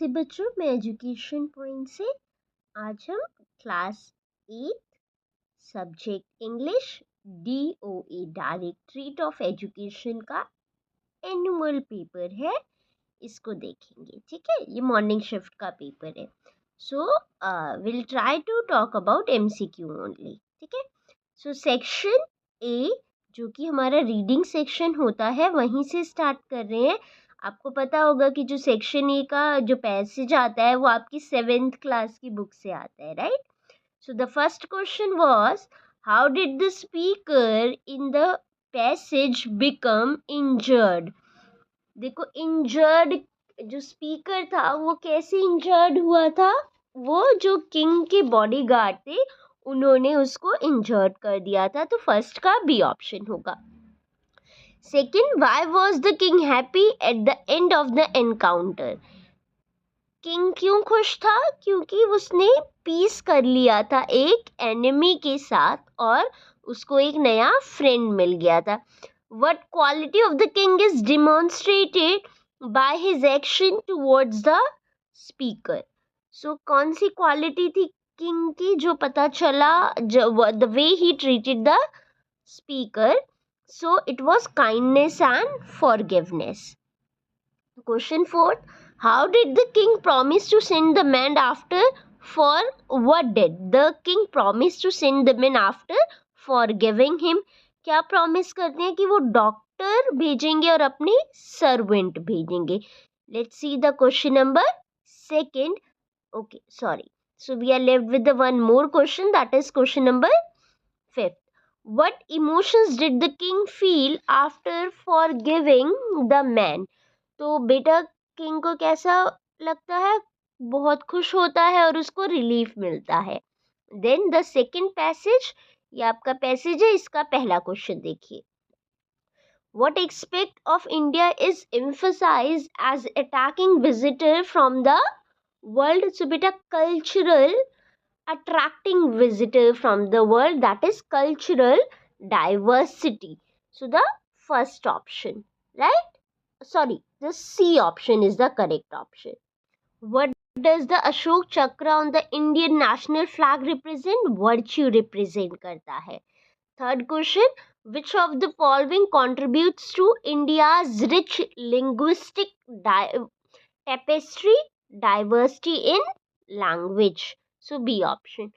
नमस्ते बच्चों, मैं एजुकेशन पॉइंट से आज हम class 8 subject English DOE directorate of education का एनुअल पेपर है, इसको देखेंगे। ठीक है, ये मॉर्निंग शिफ्ट का पेपर है। So will try to talk about MCQ only. ठीक है, सो सेक्शन ए जो कि हमारा रीडिंग सेक्शन होता है, वहीं से स्टार्ट कर रहे हैं। आपको पता होगा कि जो सेक्शन ए का जो पैसेज आता है वो आपकी 7th क्लास की बुक से आता है, right? So the first question was how did the speaker in the passage become injured. देखो, इंजर्ड जो स्पीकर था वो कैसे इंजर्ड हुआ था? वो जो किंग के बॉडीगार्ड थे उन्होंने उसको इंजर्ड कर दिया था। तो फर्स्ट का बी ऑप्शन होगा। Second, why was the king happy at the end of the encounter. King क्यों खुश था? क्योंकि उसने पीस कर लिया था एक एनिमी के साथ और उसको एक नया फ्रेंड मिल गया था। What quality of the king is demonstrated by his action towards the speaker? So कौन सी क्वालिटी थी किंग की जो पता चला the way he treated the speaker? So it was kindness and forgiveness. Question 4. How did the king promise to send the men after? For what did the king promise to send the men after forgiving him? क्या promise करते हैं कि वो doctor भेजेंगे और अपने servant भेजेंगे। Let's see the question number second. Okay, sorry, so we are left with the one more question, that is question number 5th. What emotions did the king feel after forgiving the man? तो बेटा king को कैसा लगता है? बहुत खुश होता है और उसको रिलीफ मिलता है। देन द सेकेंड पैसेज, ये आपका पैसेज है, इसका पहला क्वेश्चन देखिए। What aspect of India is emphasized as attacking visitor from the world? So बेटा cultural, attracting visitor from the world, that is cultural diversity. So the first option, right? Sorry, the C option is the correct option. What does the Ashok Chakra on the Indian national flag represent? Virtue represent करता है। Third question, which of the following contributes to India's rich linguistic tapestry? Diversity in language. So B option.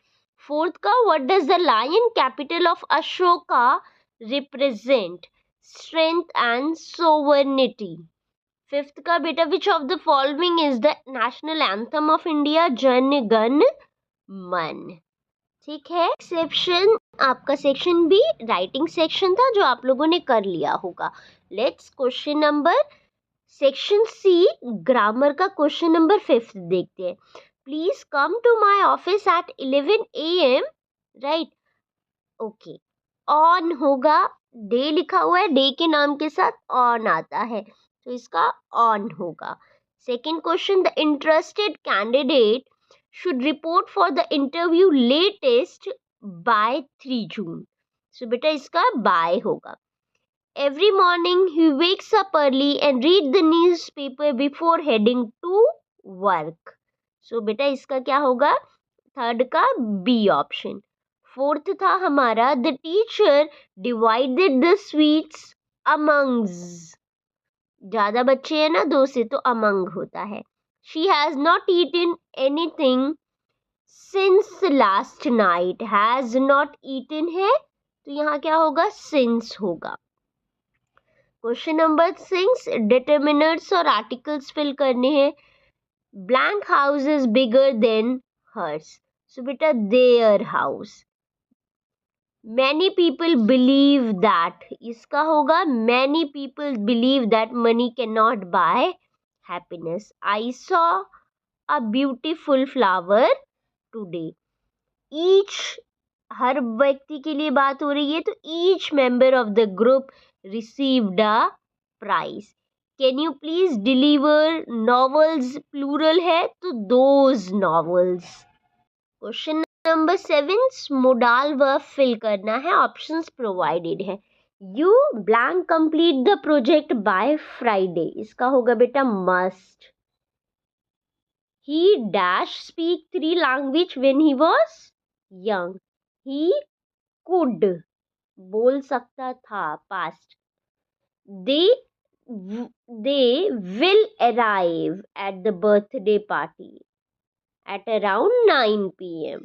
Fourth का, what does the lion capital of Ashoka represent? Strength and sovereignty. Fifth का बेटा, which of the following is the national anthem of India? Jana Gana मन। ठीक है, section आपका section be writing section था जो आप लोगों ने कर लिया होगा। Let's question number section C grammar का क्वेश्चन नंबर 5th देखते हैं। Please come to my office at 11 AM, right? Okay, on होगा, डे लिखा हुआ है, डे के नाम के साथ ऑन आता है तो इसका ऑन होगा। Second question, the interested candidate should report for the interview latest by 3 June. So बेटा इसका by होगा। Every morning he wakes up early and read the newspaper before heading to work. So बेटा इसका क्या होगा? Third का B option. Fourth था हमारा, the teacher divided the sweets amongst, ज्यादा बच्चे हैं ना, 2 से तो among होता है। She has not eaten anything since last night. Has not eaten है तो यहाँ क्या होगा? since होगा। क्वेश्चन नंबर 6, डिटर्मिनर्स और आर्टिकल्स फिल करने हैं। Blank house is bigger than hers. So बेटा their house. Many people believe that, इसका होगा many people believe that money can not buy happiness. I saw a beautiful flower today. Each, हर व्यक्ति के लिए बात हो रही है तो each member of the group received a prize. Can you please deliver novels, plural है तो those novels. Question number 7, modal verb fill करना है, ऑप्शंस प्रोवाइडेड है। You blank complete the project by Friday, इसका होगा बेटा must. he dash speak 3 language when he was young. He could बोल सकता था past. They they will arrive at the birthday party at around 9 p.m.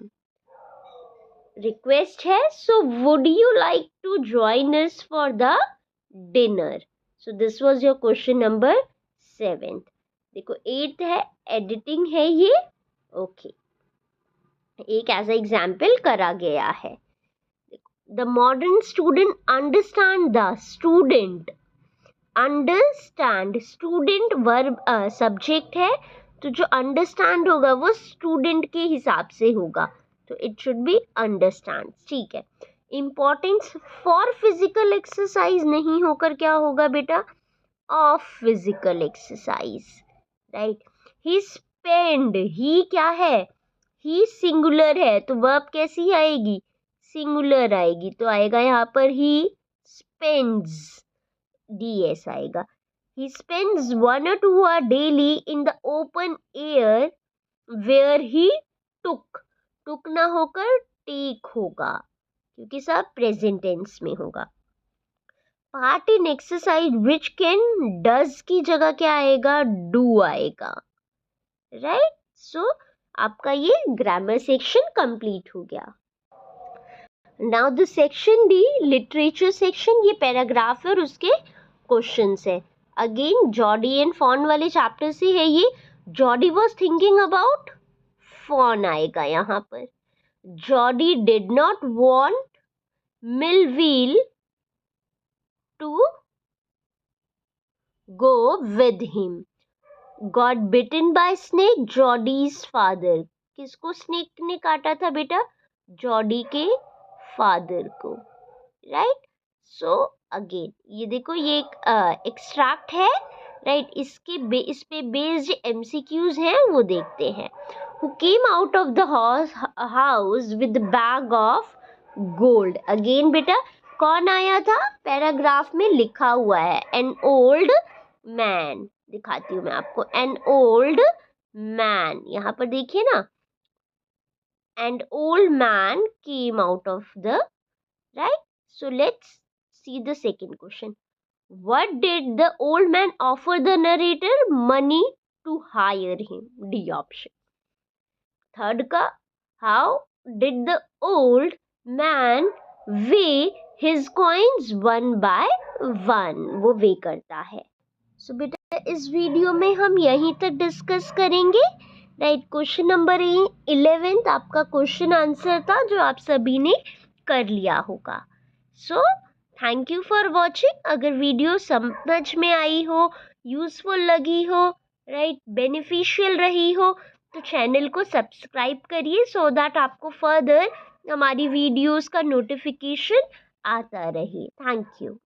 Request है, so would you like to join us for the dinner? So this was your question number 7th. देखो 8th है, editing है ये. Okay, एक ऐसा example करा गया है. The modern student understand the student. Understand student verb subject है, तो जो अंडरस्टैंड होगा वो स्टूडेंट के हिसाब से होगा, तो इट शुड बी अंडरस्टैंड. ठीक है. इम्पोर्टेंस फॉर फिजिकल एक्सरसाइज नहीं होकर क्या होगा बेटा, of physical exercise. Right. He spend, he क्या है, ही सिंगुलर है, तो वर्ब कैसी आएगी, सिंगुलर आएगी, तो आएगा यहाँ पर ही स्पेंड्स, ds आएगा. He spends 1 or 2 hours daily in the open air where he took ना होकर take होगा, क्योंकि सब present tense में होगा. Part in exercise which can does की जगह क्या आएगा, do आएगा. Right? So आपका ये grammar section complete हो गया. Now the section D, literature section, ये paragraph और उसके क्वेश्चंस है. अगेन जॉडी एंड फॉन वाले चैप्टर से है ये. Jody was thinking about Fawn आएगा यहाँ पर. Jody did not want Millwheel to go with him. Got bitten by snake, Jody's father. किसको स्नेक ने काटा था बेटा, जॉडी के फादर को. राइट. सो अगेन ये देखो, ये एक एक्सट्रैक्ट है. राइट. इस पे बेस्ड MCQs हैं, वो देखते हैं. Who came out of the house with bag of gold. Again बेटा कौन आया था, पैराग्राफ में लिखा हुआ है, एन ओल्ड मैन. दिखाती हूँ मैं आपको, एन ओल्ड मैन. यहाँ पर देखिए ना, an old man came out of the. Right. So let's see the second question. What did the old man offer the narrator? Money to hire him. D option. Third का, how did the old man weigh his coins one by one? वो weigh करता है. So बेटा इस video में हम यहीं तक डिस्कस करेंगे. राइट. क्वेश्चन नंबर 11 आपका क्वेश्चन आंसर था, जो आप सभी ने कर लिया होगा. So thank you for watching. अगर वीडियो समझ में आई हो, यूज़फुल लगी हो, राइट, बेनिफिशियल रही हो, तो चैनल को सब्सक्राइब करिए, सो दैट आपको फर्दर हमारी वीडियोस का नोटिफिकेशन आता रहे. Thank you.